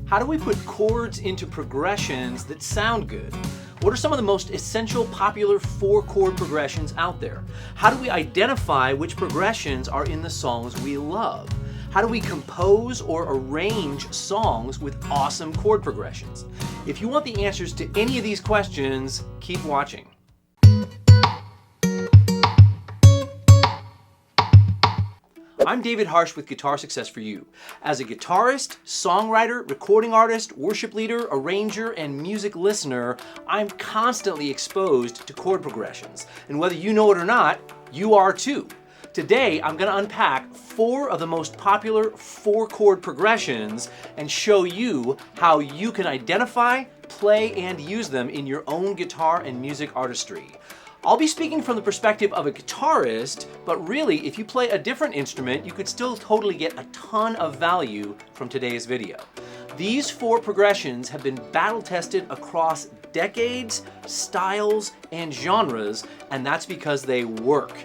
How do we put chords into progressions that sound good? What are some of the most essential popular 4-chord progressions out there? How do we identify which progressions are in the songs we love? How do we compose or arrange songs with awesome chord progressions? If you want the answers to any of these questions, keep watching. I'm David Harsh with Guitar Success for You. As a guitarist, songwriter, recording artist, worship leader, arranger, and music listener, I'm constantly exposed to chord progressions. And whether you know it or not, you are too. Today, I'm going to unpack 4 of the most popular 4-chord progressions and show you how you can identify, play, and use them in your own guitar and music artistry. I'll be speaking from the perspective of a guitarist, but really, if you play a different instrument, you could still totally get a ton of value from today's video. These 4 progressions have been battle-tested across decades, styles, and genres, and that's because they work.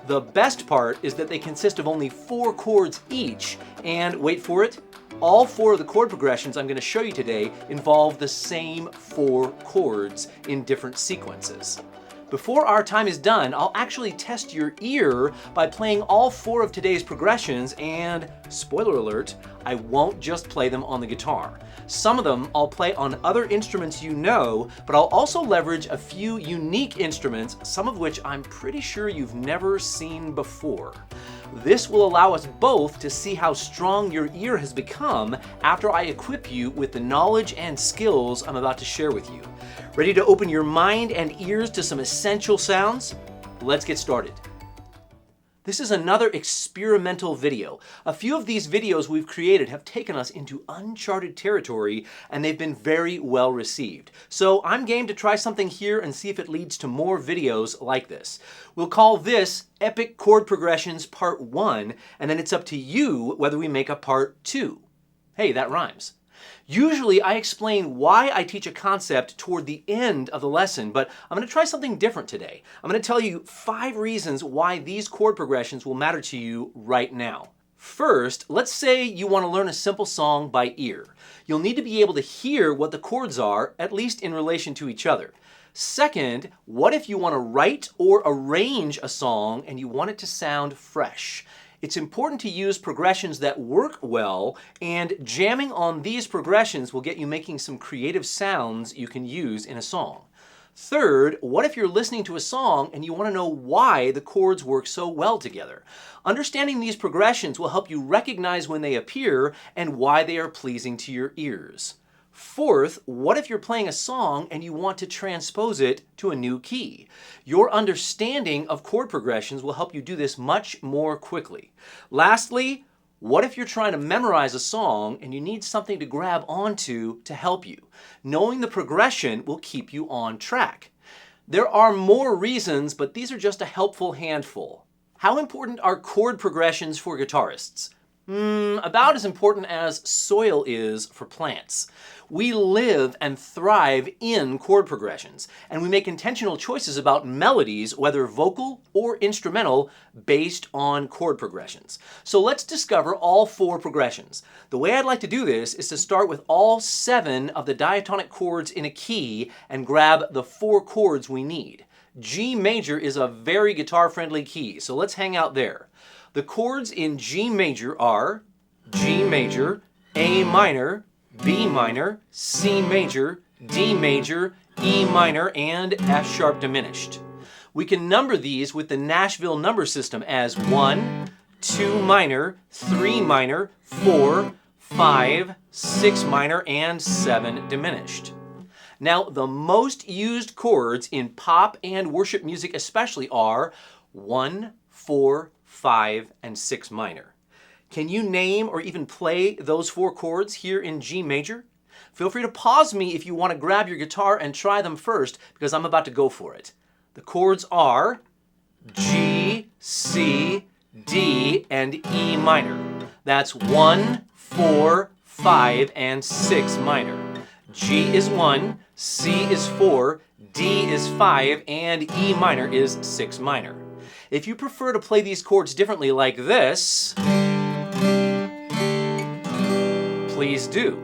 The best part is that they consist of only 4 chords each, and wait for it, all 4 of the chord progressions I'm going to show you today involve the same 4 chords in different sequences. Before our time is done, I'll actually test your ear by playing all 4 of today's progressions, and spoiler alert, I won't just play them on the guitar. Some of them I'll play on other instruments you know, but I'll also leverage a few unique instruments, some of which I'm pretty sure you've never seen before. This will allow us both to see how strong your ear has become after I equip you with the knowledge and skills I'm about to share with you. Ready to open your mind and ears to some essential sounds? Let's get started. This is another experimental video. A few of these videos we've created have taken us into uncharted territory, and they've been very well received. So I'm game to try something here and see if it leads to more videos like this. We'll call this Epic Chord Progressions Part 1, and then it's up to you whether we make a Part 2. Hey, that rhymes. Usually I explain why I teach a concept toward the end of the lesson, but I'm going to try something different today. I'm going to tell you 5 reasons why these chord progressions will matter to you right now. First, let's say you want to learn a simple song by ear. You'll need to be able to hear what the chords are, at least in relation to each other. Second, what if you want to write or arrange a song and you want it to sound fresh? It's important to use progressions that work well, and jamming on these progressions will get you making some creative sounds you can use in a song. Third, what if you're listening to a song and you want to know why the chords work so well together? Understanding these progressions will help you recognize when they appear and why they are pleasing to your ears. Fourth, what if you're playing a song and you want to transpose it to a new key? Your understanding of chord progressions will help you do this much more quickly. Lastly, what if you're trying to memorize a song and you need something to grab onto to help you? Knowing the progression will keep you on track. There are more reasons, but these are just a helpful handful. How important are chord progressions for guitarists? About as important as soil is for plants. We live and thrive in chord progressions, and we make intentional choices about melodies, whether vocal or instrumental, based on chord progressions. So let's discover all 4 progressions. The way I'd like to do this is to start with all 7 of the diatonic chords in a key and grab the 4 chords we need. G major is a very guitar-friendly key, so let's hang out there. The chords in G major are G major, A minor, B minor, C major, D major, E minor, and F sharp diminished. We can number these with the Nashville number system as 1, 2 minor, 3 minor, 4, 5, 6 minor, and 7 diminished. Now, the most used chords in pop and worship music especially are 1, 4, 5, and 6 minor. Can you name or even play those 4 chords here in G major? Feel free to pause me if you want to grab your guitar and try them first, because I'm about to go for it. The chords are G, C, D, and E minor. That's 1, 4, 5, and 6 minor. G is 1, C is 4, D is 5, and E minor is 6 minor. If you prefer to play these chords differently like this, please do.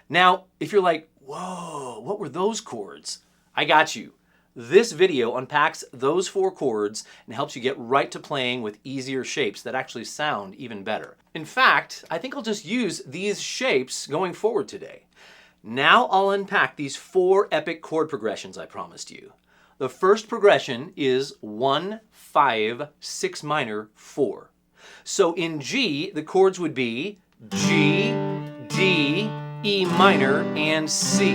Now, if you're like, whoa, what were those chords? I got you. This video unpacks those 4 chords and helps you get right to playing with easier shapes that actually sound even better. In fact, I think I'll just use these shapes going forward today. Now I'll unpack these 4 epic chord progressions I promised you. The first progression is 1, 5, 6 minor, 4. So in G, the chords would be G, D, E minor, and C.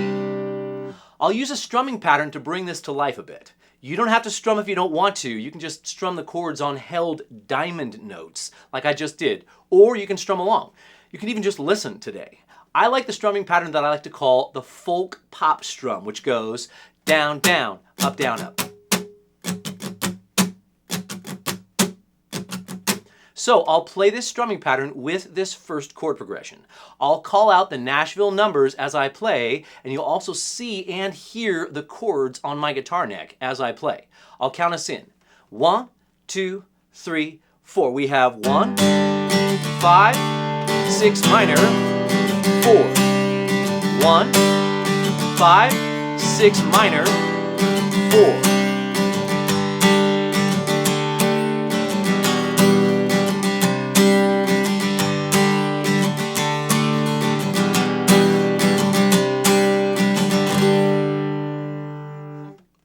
I'll use a strumming pattern to bring this to life a bit. You don't have to strum if you don't want to. You can just strum the chords on held diamond notes, like I just did, or you can strum along. You can even just listen today. I like the strumming pattern that I like to call the folk pop strum, which goes down, down, up, down, up. So I'll play this strumming pattern with this first chord progression. I'll call out the Nashville numbers as I play, and you'll also see and hear the chords on my guitar neck as I play. I'll count us in. 1, 2, 3, 4. We have 1, 5, 6 minor, 4. 1, 5, 6 minor, 4.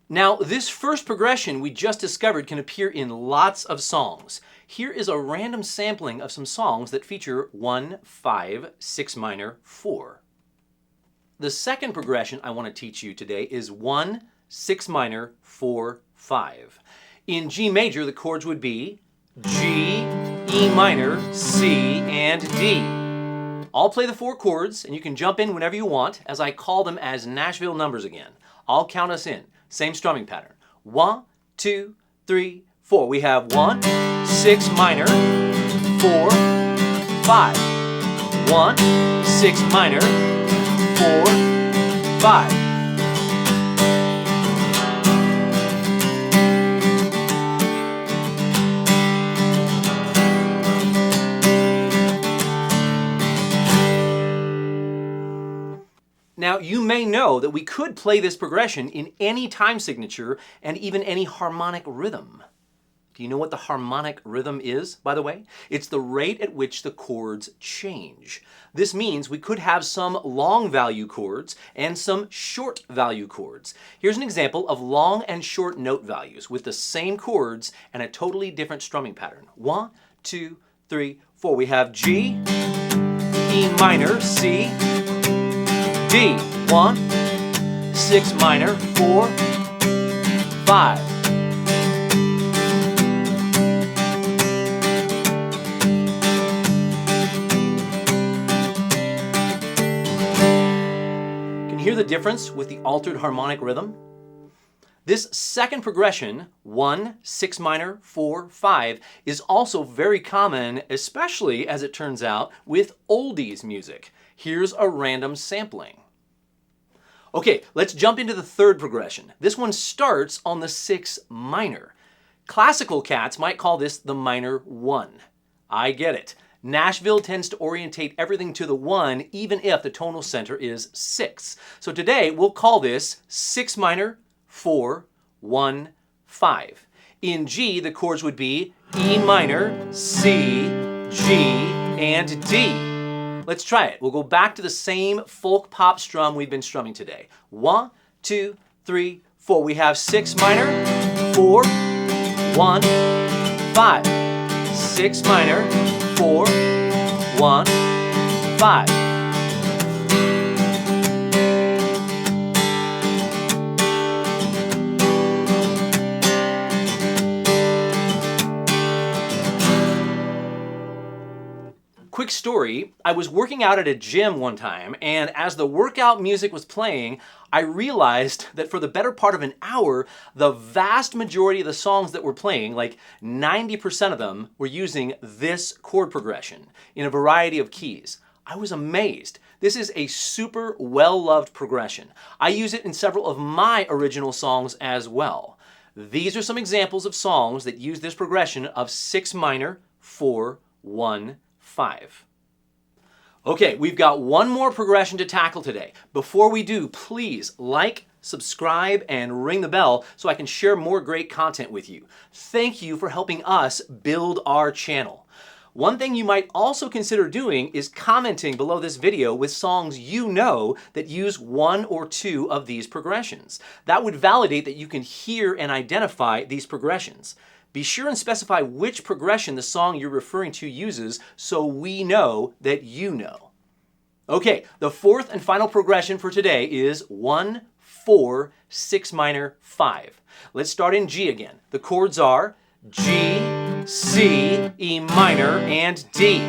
Now, this first progression we just discovered can appear in lots of songs. Here is a random sampling of some songs that feature 1, 5, 6 minor, 4. The second progression I want to teach you today is 1, 6 minor, 4, 5. In G major, the chords would be G, E minor, C, and D. I'll play the 4 chords, and you can jump in whenever you want as I call them as Nashville numbers again. I'll count us in. Same strumming pattern. 1, 2, 3, 4. We have 1, 6 minor, 4, 5. 1, 6 minor, 4, 5. Now, you may know that we could play this progression in any time signature and even any harmonic rhythm. Do you know what the harmonic rhythm is, by the way? It's the rate at which the chords change. This means we could have some long value chords and some short value chords. Here's an example of long and short note values with the same chords and a totally different strumming pattern. 1, 2, 3, 4. We have G, E minor, C, D. 1, 6 minor, 4, 5. Can you hear the difference with the altered harmonic rhythm? This second progression, 1, 6 minor, 4, 5, is also very common, especially as it turns out, with oldies music. Here's a random sampling. Okay, let's jump into the third progression. This one starts on the 6 minor. Classical cats might call this the minor 1. I get it. Nashville tends to orientate everything to the 1 even if the tonal center is 6. So today we'll call this 6 minor, 4, 1, 5. In G, the chords would be E minor, C, G, and D. Let's try it. We'll go back to the same folk pop strum we've been strumming today. 1, 2, 3, 4. We have 6 minor, 4, 1, 5. 6 minor, 4, 1, 5. Quick story, I was working out at a gym one time, and as the workout music was playing, I realized that for the better part of an hour, the vast majority of the songs that were playing, like 90% of them, were using this chord progression in a variety of keys. I was amazed. This is a super well-loved progression. I use it in several of my original songs as well. These are some examples of songs that use this progression of 6 minor, 4, 1, 5. Okay, we've got one more progression to tackle today. Before we do, please like, subscribe, and ring the bell so I can share more great content with you. Thank you for helping us build our channel. One thing you might also consider doing is commenting below this video with songs you know that use one or two of these progressions. That would validate that you can hear and identify these progressions. Be sure and specify which progression the song you're referring to uses so we know that you know. Okay, the fourth and final progression for today is 1, 4, 6 minor, 5. Let's start in G again. The chords are G, C, E minor, and D.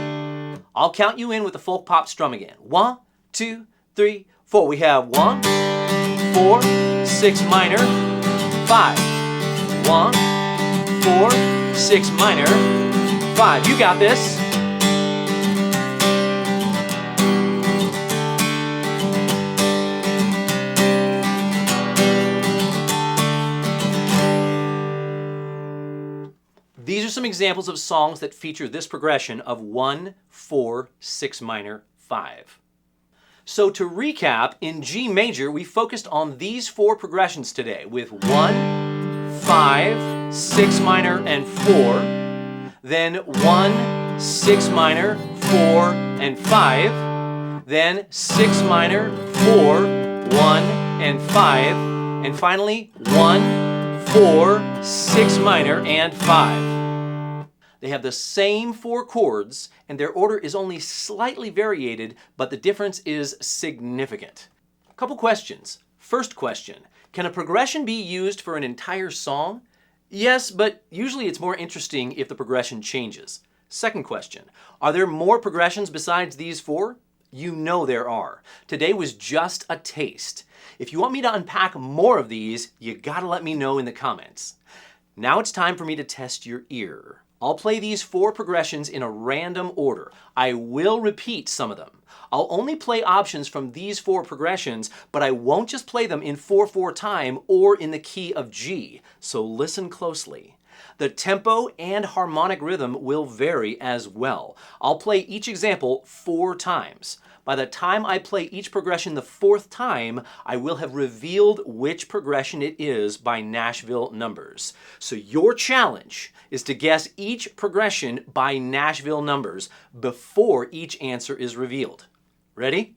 I'll count you in with the folk pop strum again. 1, 2, 3, 4. We have 1, 4, 6 minor, 5. 1, 4, 6 minor, 5. You got this. These are some examples of songs that feature this progression of 1, 4, 6 minor, 5. So to recap, in G major, we focused on these four progressions today with 1, 5, 6 minor, and 4. Then 1, 6 minor, 4, and 5. Then 6 minor, 4, 1, and 5. And finally 1, 4, 6 minor, and 5. They have the same four chords, and their order is only slightly variated, but the difference is significant. A couple questions. First question, can a progression be used for an entire song? Yes, but usually it's more interesting if the progression changes. Second question, are there more progressions besides these four? You know there are. Today was just a taste. If you want me to unpack more of these, you gotta let me know in the comments. Now it's time for me to test your ear. I'll play these four progressions in a random order. I will repeat some of them. I'll only play options from these four progressions, but I won't just play them in 4/4 time or in the key of G, so listen closely. The tempo and harmonic rhythm will vary as well. I'll play each example 4 times. By the time I play each progression the 4th time, I will have revealed which progression it is by Nashville numbers. So your challenge is to guess each progression by Nashville numbers before each answer is revealed. Ready?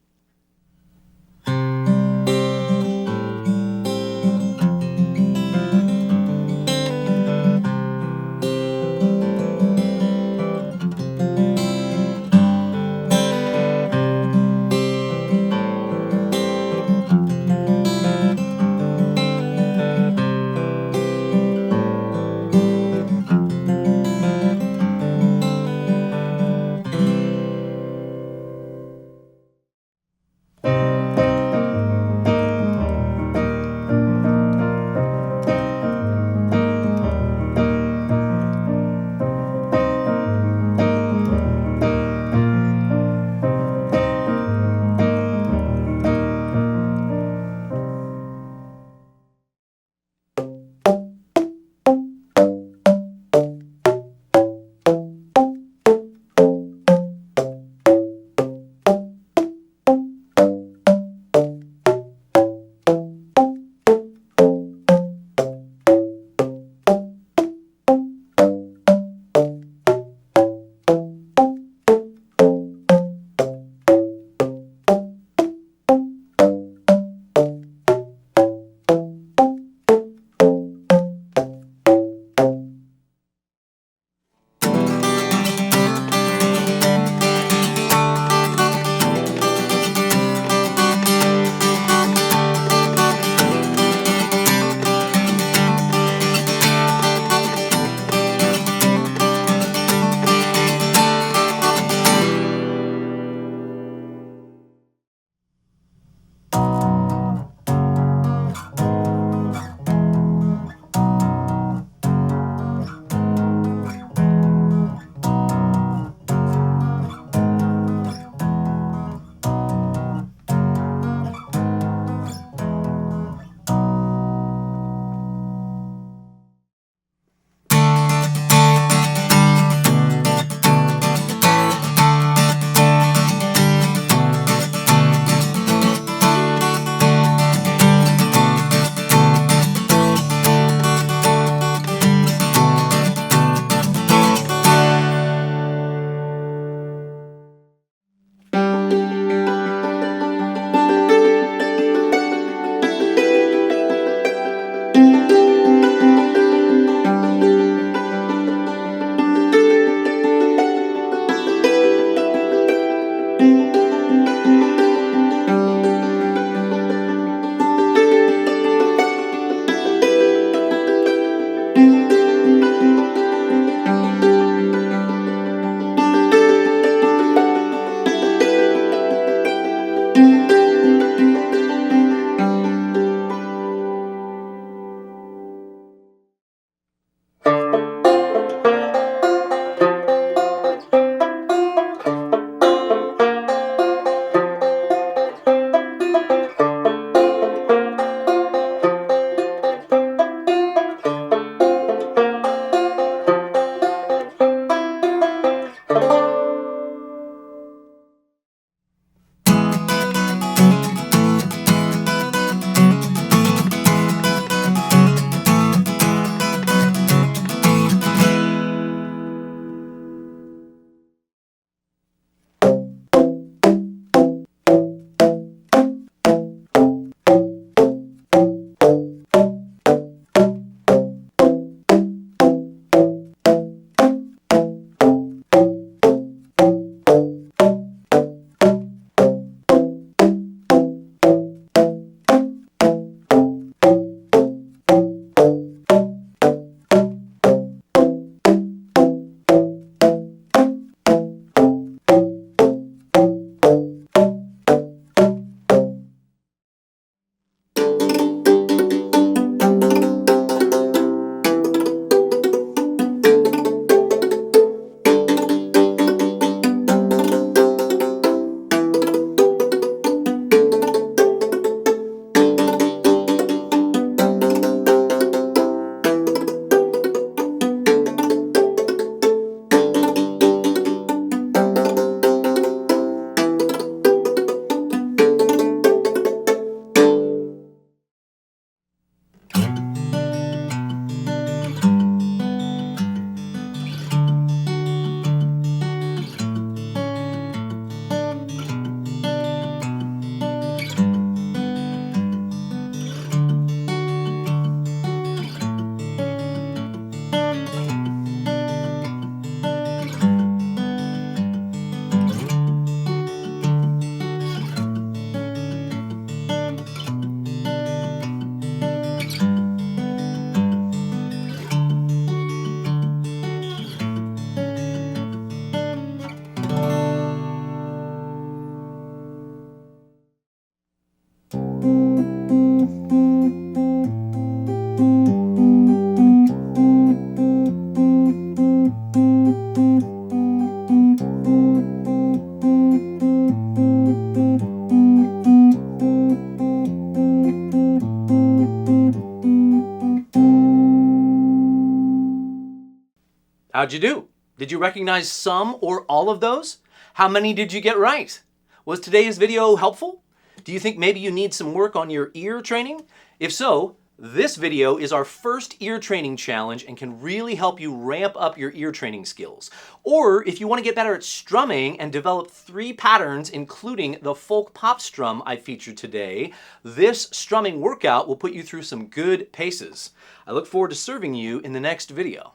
How'd you do? Did you recognize some or all of those? How many did you get right? Was today's video helpful? Do you think maybe you need some work on your ear training? If so, this video is our first ear training challenge and can really help you ramp up your ear training skills. Or if you want to get better at strumming and develop 3 patterns, including the folk pop strum I featured today, this strumming workout will put you through some good paces. I look forward to serving you in the next video.